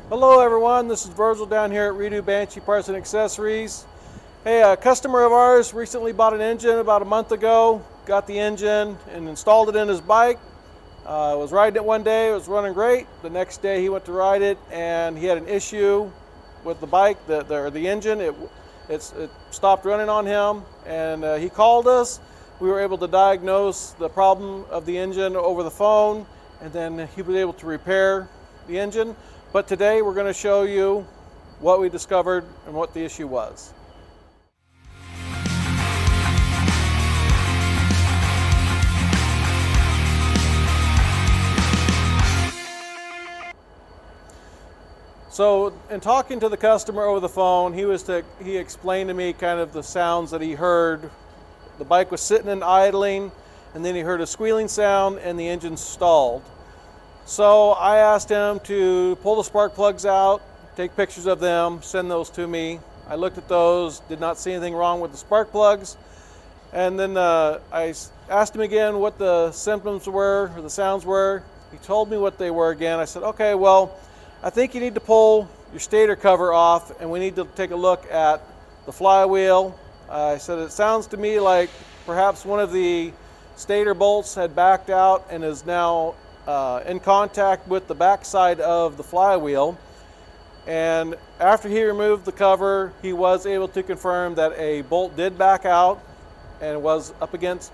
Hello everyone, this is Virgil down here at Redo Banshee Parts and Accessories. Hey, a customer of ours recently bought an engine about a month ago, got the engine and installed it in his bike. Was riding it one day, it was running great. The next day he went to ride it and he had an issue with the bike, the engine. It stopped running on him and he called us. We were able to diagnose the problem of the engine over the phone, and then he was able to repair the engine. But today we're going to show you what we discovered and what the issue was. So in talking to the customer over the phone, he explained to me kind of the sounds that he heard. The bike was sitting and idling, and then he heard a squealing sound and the engine stalled. So I asked him to pull the spark plugs out, take pictures of them, send those to me. I looked at those, did not see anything wrong with the spark plugs. And then I asked him again what the symptoms were, or the sounds were. He told me what they were again. I said, okay, well, I think you need to pull your stator cover off and we need to take a look at the flywheel. I said, it sounds to me like perhaps one of the stator bolts had backed out and is now in contact with the backside of the flywheel. And after he removed the cover, he was able to confirm that a bolt did back out and was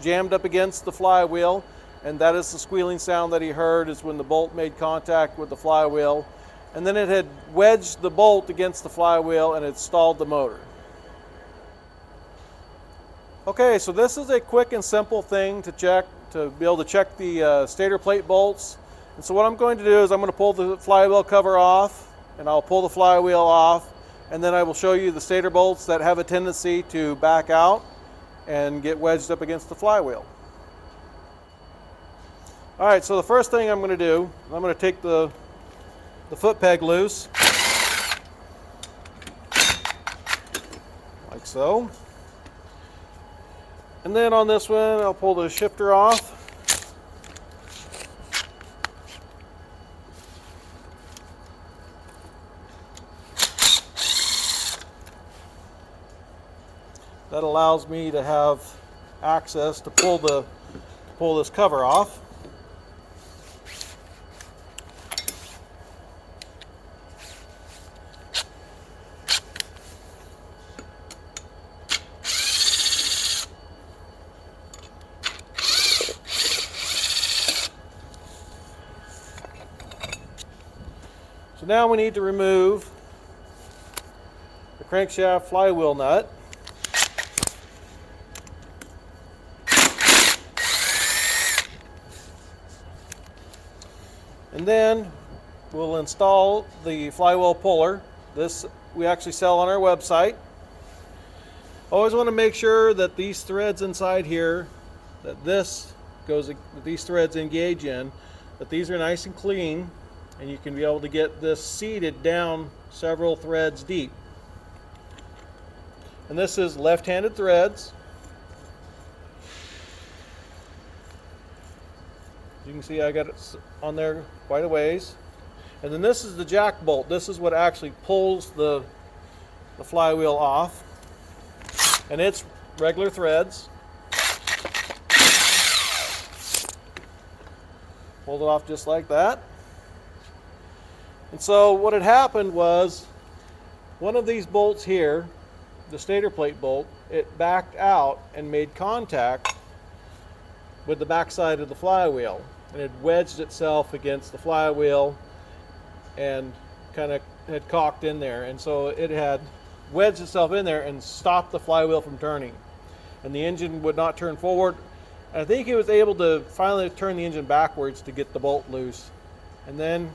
jammed up against the flywheel. And that is the squealing sound that he heard, is when the bolt made contact with the flywheel. And then it had wedged the bolt against the flywheel and it stalled the motor. Okay, so this is a quick and simple thing to check, to be able to check the stator plate bolts. And so what I'm going to do is I'm going to pull the flywheel cover off, and I'll pull the flywheel off, and then I will show you the stator bolts that have a tendency to back out and get wedged up against the flywheel. All right, so the first thing I'm going to do, I'm going to take the foot peg loose, like so. And then on this one, I'll pull the shifter off. That allows me to have access to pull this cover off. So now we need to remove the crankshaft flywheel nut. And then we'll install the flywheel puller. This we actually sell on our website. Always want to make sure that these threads inside here, that these threads engage in, that these are nice and clean, and you can be able to get this seated down several threads deep. And this is left-handed threads. You can see I got it on there quite a ways. And then this is the jack bolt. This is what actually pulls the flywheel off. And it's regular threads. Pulled it off just like that. And so what had happened was one of these bolts here, the stator plate bolt, it backed out and made contact with the backside of the flywheel. And it wedged itself against the flywheel and kind of had cocked in there. And so it had wedged itself in there and stopped the flywheel from turning. And the engine would not turn forward. And I think he was able to finally turn the engine backwards to get the bolt loose. And then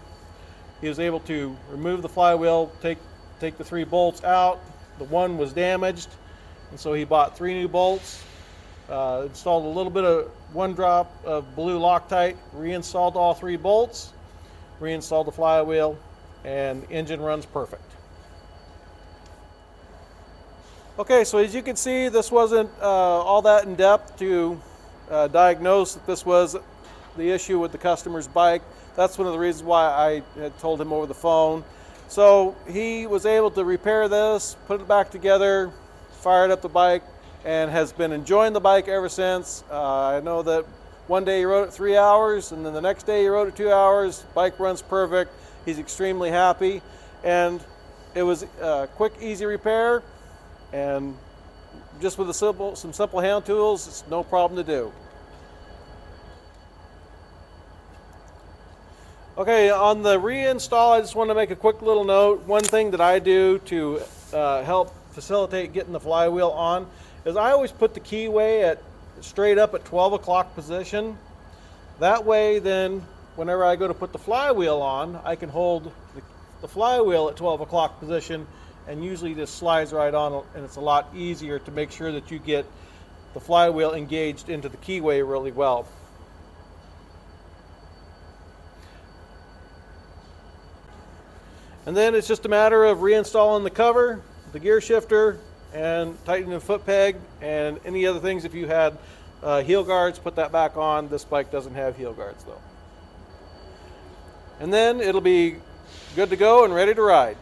he was able to remove the flywheel, take the 3 bolts out. The one was damaged, and so he bought 3 new bolts, installed a little bit of 1 drop of blue Loctite, reinstalled all 3 bolts, reinstalled the flywheel, and the engine runs perfect. Okay, so as you can see, this wasn't all that in depth to diagnose that this was the issue with the customer's bike. That's one of the reasons why I had told him over the phone. So he was able to repair this, put it back together, fired up the bike, and has been enjoying the bike ever since. I know that one day he rode it 3 hours, and then the next day he rode it 2 hours. Bike runs perfect. He's extremely happy, and it was a quick, easy repair, and just with some simple hand tools, it's no problem to do. Okay, on the reinstall, I just want to make a quick little note. One thing that I do to help facilitate getting the flywheel on is I always put the keyway at straight up at 12 o'clock position. That way then, whenever I go to put the flywheel on, I can hold the flywheel at 12 o'clock position, and usually just slides right on, and it's a lot easier to make sure that you get the flywheel engaged into the keyway really well. And then it's just a matter of reinstalling the cover, the gear shifter, and tightening the foot peg, and any other things. If you had heel guards, put that back on. This bike doesn't have heel guards though. And then it'll be good to go and ready to ride.